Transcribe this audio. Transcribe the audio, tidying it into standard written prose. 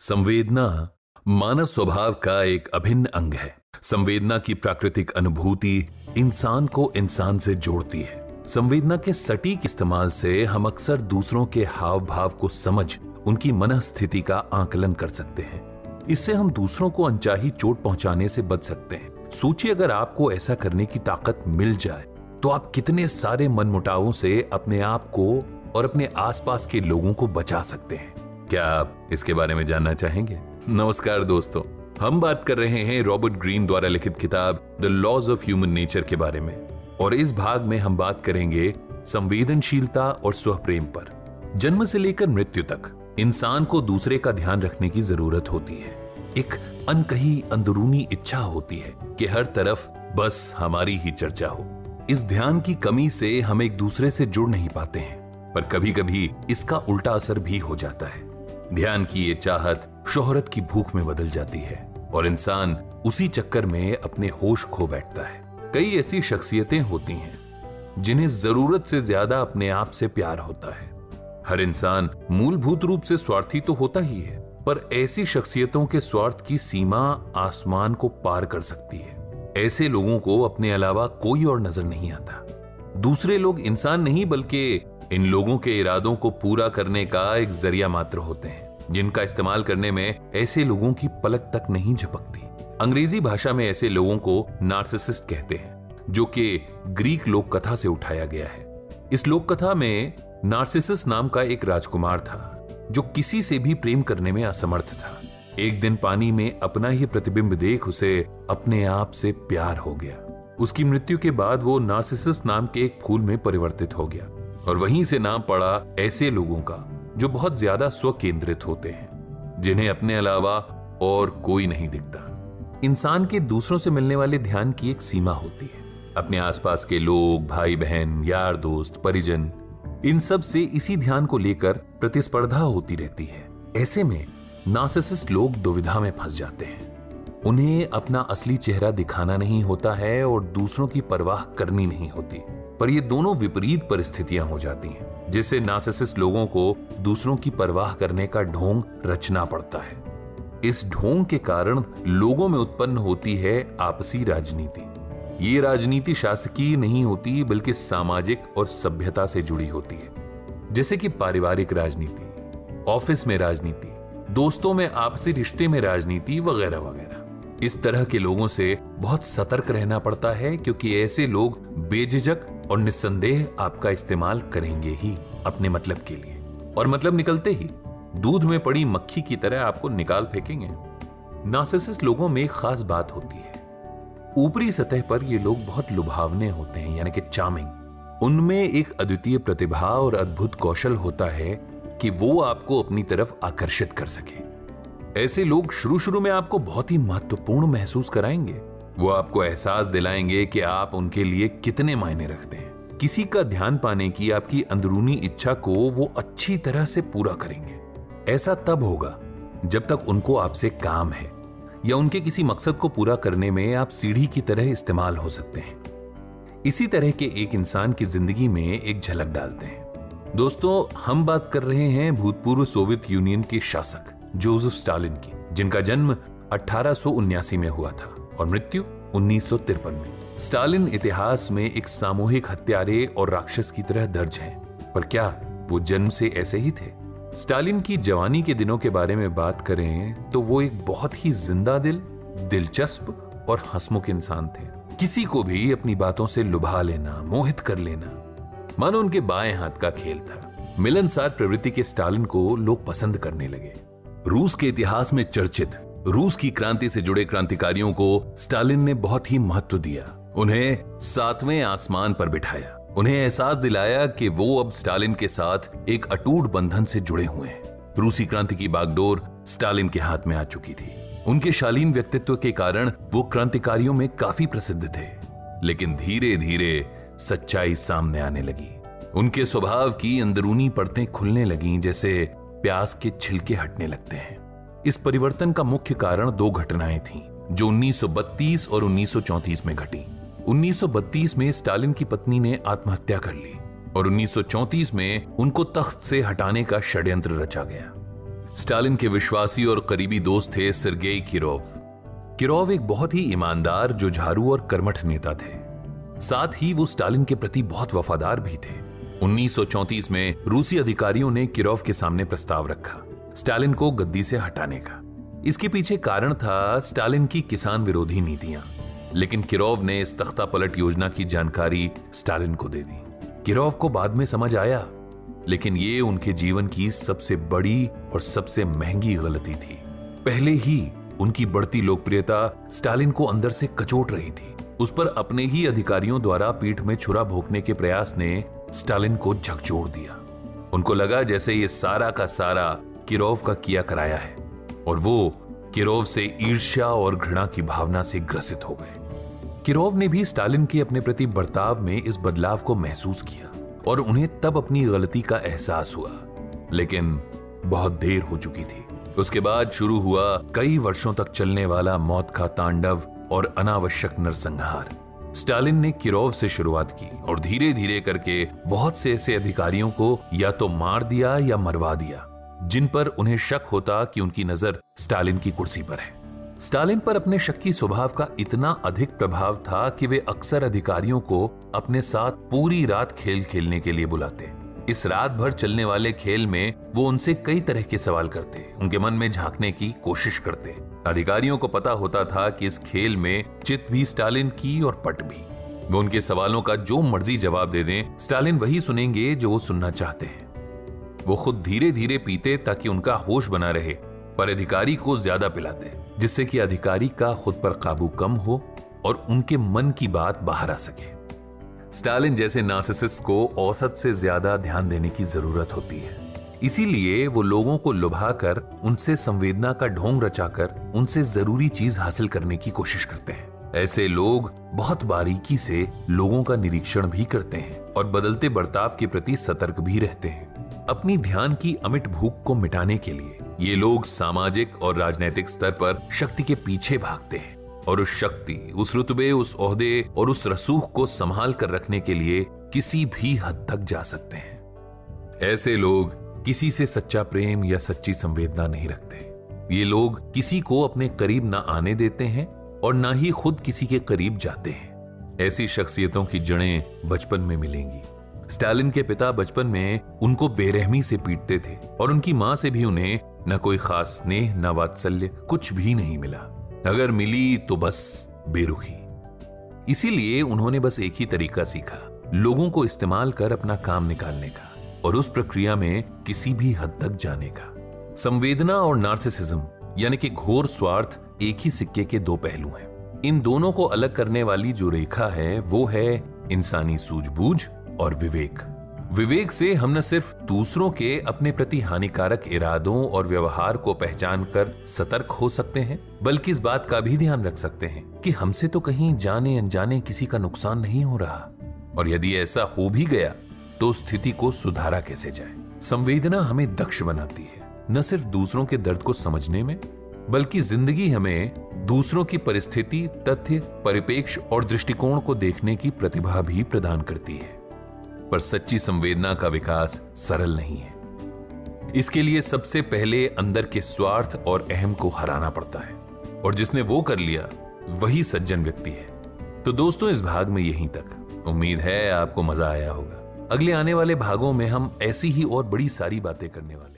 संवेदना मानव स्वभाव का एक अभिन्न अंग है। संवेदना की प्राकृतिक अनुभूति इंसान को इंसान से जोड़ती है। संवेदना के सटीक इस्तेमाल से हम अक्सर दूसरों के हाव भाव को समझ उनकी मनःस्थिति का आकलन कर सकते हैं। इससे हम दूसरों को अनचाही चोट पहुंचाने से बच सकते हैं। सोचिए, अगर आपको ऐसा करने की ताकत मिल जाए तो आप कितने सारे मनमुटावों से अपने आप को और अपने आसपास के लोगों को बचा सकते हैं। क्या आप इसके बारे में जानना चाहेंगे? नमस्कार दोस्तों, हम बात कर रहे हैं रॉबर्ट ग्रीन द्वारा लिखित किताब the laws of human nature के बारे में, और इस भाग में हम बात करेंगे संवेदनशीलता और स्वप्रेम पर। जन्म से लेकर मृत्यु तक इंसान को दूसरे का ध्यान रखने की जरूरत होती है। एक अनकही अंदरूनी इच्छा होती है कि हर तरफ बस हमारी ही चर्चा हो। इस ध्यान की कमी से हम एक दूसरे से जुड़ नहीं पाते हैं, पर कभी कभी इसका उल्टा असर भी हो जाता है। ध्यान की ये चाहत शोहरत की भूख में बदल जाती है और इंसान उसी चक्कर में अपने होश खो बैठता है। कई ऐसी शख्सियतें होती हैं जिन्हें जरूरत से ज्यादा अपने आप से प्यार होता है। हर इंसान मूलभूत रूप से स्वार्थी तो होता ही है, पर ऐसी शख्सियतों के स्वार्थ की सीमा आसमान को पार कर सकती है। ऐसे लोगों को अपने अलावा कोई और नजर नहीं आता। दूसरे लोग इंसान नहीं बल्कि इन लोगों के इरादों को पूरा करने का एक जरिया मात्र होते हैं, जिनका इस्तेमाल करने में ऐसे लोगों की पलक तक नहीं झपकती। अंग्रेजी भाषा में ऐसे लोगों को नार्सिसिस्ट कहते हैं, जो कि ग्रीक लोक कथा से उठाया गया है। इस लोक कथा में नार्सिसस नाम का एक राजकुमार था जो किसी से भी प्रेम करने में असमर्थ था। एक दिन पानी में अपना ही प्रतिबिंब देख उसे अपने आप से प्यार हो गया। उसकी मृत्यु के बाद वो नार्सिसस नाम के एक फूल में परिवर्तित हो गया, और वहीं से नाम पड़ा ऐसे लोगों का जो बहुत ज्यादा स्वकेंद्रित होते हैं, जिन्हें अपने अलावा और कोई नहीं दिखता। इंसान के दूसरों से मिलने वाले ध्यान की एक सीमा होती है। अपने आसपास के लोग, भाई बहन, यार दोस्त, परिजन, इन सब से इसी ध्यान को लेकर प्रतिस्पर्धा होती रहती है। ऐसे में नार्सिसिस्ट लोग दुविधा में फंस जाते हैं। उन्हें अपना असली चेहरा दिखाना नहीं होता है और दूसरों की परवाह करनी नहीं होती, पर ये दोनों विपरीत परिस्थितियां हो जाती हैं, जिससे नार्सिसिस्ट लोगों को दूसरों की परवाह करने का ढोंग रचना पड़ता है। इस ढोंग के कारण लोगों में उत्पन्न होती है आपसी राजनीति। ये राजनीति शासकीय नहीं होती बल्कि सामाजिक और सभ्यता से जुड़ी होती है, जैसे कि पारिवारिक राजनीति, ऑफिस में राजनीति, दोस्तों में आपसी रिश्ते में राजनीति वगैरह वगैरह। इस तरह के लोगों से बहुत सतर्क रहना पड़ता है, क्योंकि ऐसे लोग बेझिझक और निस्संदेह आपका इस्तेमाल करेंगे ही अपने मतलब के लिए, और मतलब निकलते ही दूध में पड़ी मक्खी की तरह आपको निकाल फेंकेंगे। नार्सिसिस्ट लोगों में एक खास बात होती है। ऊपरी सतह पर ये लोग बहुत लुभावने होते हैं, यानी कि चार्मिंग। उनमें एक अद्वितीय प्रतिभा और अद्भुत कौशल होता है कि वो आपको अपनी तरफ आकर्षित कर सके। ऐसे लोग शुरू में आपको बहुत ही महत्वपूर्ण महसूस कराएंगे। वो आपको एहसास दिलाएंगे कि आप उनके लिए कितने मायने रखते हैं। किसी का ध्यान पाने की आपकी अंदरूनी इच्छा को वो अच्छी तरह से पूरा करेंगे। ऐसा तब होगा जब तक उनको आपसे काम है, या उनके किसी मकसद को पूरा करने में आप सीढ़ी की तरह इस्तेमाल हो सकते हैं। इसी तरह के एक इंसान की जिंदगी में एक झलक डालते हैं। दोस्तों, हम बात कर रहे हैं भूतपूर्व सोवियत यूनियन के शासक जोसेफ स्टालिन की, जिनका जन्म 1879 में हुआ था और मृत्यु 1953 में। स्टालिन इतिहास में एक सामूहिक हत्यारे और राक्षस की तरह दर्ज हैं, पर क्या वो जन्म से ऐसे ही थे? स्टालिन की जवानी के दिनों के बारे में बात करें तो वो एक बहुत ही जिंदा दिल, दिलचस्प और हंसमुख इंसान थे। किसी को भी अपनी बातों से लुभा लेना, मोहित कर लेना, मानो उनके बाएं हाथ का खेल था। मिलनसार प्रवृत्ति के स्टालिन को लोग पसंद करने लगे। रूस के इतिहास में चर्चित रूस की क्रांति से जुड़े क्रांतिकारियों को स्टालिन ने बहुत ही महत्व दिया। उन्हें 7वें आसमान पर बिठाया। उन्हें एहसास दिलाया कि वो अब स्टालिन के साथ एक अटूट बंधन से जुड़े हुए हैं। रूसी क्रांति की बागडोर स्टालिन के हाथ में आ चुकी थी। उनके शालीन व्यक्तित्व के कारण वो क्रांतिकारियों में काफी प्रसिद्ध थे, लेकिन धीरे धीरे सच्चाई सामने आने लगी। उनके स्वभाव की अंदरूनी परतें खुलने लगीं, जैसे प्याज के छिलके हटने लगते हैं। इस परिवर्तन का मुख्य कारण दो घटनाएं थीं, जो 1932 और 1934 में घटी। 1932 में स्टालिन की पत्नी ने आत्महत्या कर ली और 1934 में उनको तख्त से हटाने का षड्यंत्र रचा गया। स्टालिन के विश्वासी और करीबी दोस्त थे सर्गेई किरोव। किरोव एक बहुत ही ईमानदार, जुझारू और कर्मठ नेता थे। साथ ही वो स्टालिन के प्रति बहुत वफादार भी थे। 1934 में रूसी अधिकारियों ने किरोव के सामने प्रस्ताव रखा स्टालिन को गद्दी से हटाने का। इसके पीछे कारण था स्टालिन की किसान विरोधी नीतियां। लेकिन किरोव ने इस तख्ता पलट योजना की जानकारी स्टालिन को दे दी। किरोव को बाद में समझ आया, लेकिन ये उनके जीवन की सबसे बड़ी और सबसे महंगी गलती थी। पहले ही उनकी बढ़ती लोकप्रियता स्टालिन को अंदर से कचोट रही थी। उस पर अपने ही अधिकारियों द्वारा पीठ में छुरा भोंकने के प्रयास ने स्टालिन को झकझोर दिया। उनको लगा जैसे ये सारा का सारा किरोव का किया कराया है, और वो किरोव से ईर्ष्या और घृणा की भावना से ग्रसित हो गए। किरोव ने भी स्टालिन के अपने प्रति बर्ताव में इस बदलाव को महसूस किया और उन्हें तब अपनी गलती का एहसास हुआ, लेकिन बहुत देर हो चुकी थी। उसके बाद शुरू हुआ कई वर्षों तक चलने वाला मौत का तांडव और अनावश्यक नरसंहार। स्टालिन ने किरोव से शुरुआत की और धीरे धीरे करके बहुत से ऐसे अधिकारियों को या तो मार दिया या मरवा दिया जिन पर उन्हें शक होता कि उनकी नजर स्टालिन की कुर्सी पर है। स्टालिन पर अपने शक्की स्वभाव का इतना अधिक प्रभाव था कि वे अक्सर अधिकारियों को अपने साथ पूरी रात खेल खेलने के लिए बुलाते। इस रात भर चलने वाले खेल में वो उनसे कई तरह के सवाल करते, उनके मन में झांकने की कोशिश करते। अधिकारियों को पता होता था कि इस खेल में चित भी स्टालिन की और पट भी। वो उनके सवालों का जो मर्जी जवाब दे दें, स्टालिन वही सुनेंगे जो वो सुनना चाहते हैं। वो खुद धीरे धीरे पीते ताकि उनका होश बना रहे, पर अधिकारी को ज्यादा पिलाते, जिससे कि अधिकारी का खुद पर काबू कम हो और उनके मन की बात बाहर आ सके। स्टालिन जैसे नार्सिसिस्ट को औसत से ज्यादा ध्यान देने की जरूरत होती है, इसीलिए वो लोगों को लुभाकर, उनसे संवेदना का ढोंग रचाकर उनसे जरूरी चीज हासिल करने की कोशिश करते हैं। ऐसे लोग बहुत बारीकी से लोगों का निरीक्षण भी करते हैं और बदलते बर्ताव के प्रति सतर्क भी रहते हैं। अपनी ध्यान की अमिट भूख को मिटाने के लिए ये लोग सामाजिक और राजनीतिक स्तर पर शक्ति के पीछे भागते हैं और उस शक्ति, उस रुतबे, उस ओहदे और उस रसूख को संभाल कर रखने के लिए किसी भी हद तक जा सकते हैं। ऐसे लोग किसी से सच्चा प्रेम या सच्ची संवेदना नहीं रखते। ये लोग किसी को अपने करीब ना आने देते हैं और ना ही खुद किसी के करीब जाते हैं। ऐसी शख्सियतों की जड़ें बचपन में मिलेंगी। स्टालिन के पिता बचपन में उनको बेरहमी से पीटते थे और उनकी मां से भी उन्हें न कोई खास स्नेह, न वात्सल्य, कुछ भी नहीं मिला। अगर मिली तो बस बेरुखी। इसीलिए उन्होंने बस एक ही तरीका सीखा, लोगों को इस्तेमाल कर अपना काम निकालने का और उस प्रक्रिया में किसी भी हद तक जाने का। संवेदना और नार्सिसिज्म यानी कि घोर स्वार्थ एक ही सिक्के के दो पहलू हैं। इन दोनों को अलग करने वाली जो रेखा है वो है इंसानी सूझबूझ और विवेक। विवेक से हम न सिर्फ दूसरों के अपने प्रति हानिकारक इरादों और व्यवहार को पहचान कर सतर्क हो सकते हैं, बल्कि इस बात का भी ध्यान रख सकते हैं कि हमसे तो कहीं जाने अनजाने किसी का नुकसान नहीं हो रहा, और यदि ऐसा हो भी गया तो स्थिति को सुधारा कैसे जाए। संवेदना हमें दक्ष बनाती है, न सिर्फ दूसरों के दर्द को समझने में, बल्कि जिंदगी हमें दूसरों की परिस्थिति, तथ्य, परिपेक्ष और दृष्टिकोण को देखने की प्रतिभा भी प्रदान करती है। पर सच्ची संवेदना का विकास सरल नहीं है। इसके लिए सबसे पहले अंदर के स्वार्थ और अहम को हराना पड़ता है, और जिसने वो कर लिया वही सज्जन व्यक्ति है। तो दोस्तों, इस भाग में यहीं तक। उम्मीद है आपको मजा आया होगा। अगले आने वाले भागों में हम ऐसी ही और बड़ी सारी बातें करने वाले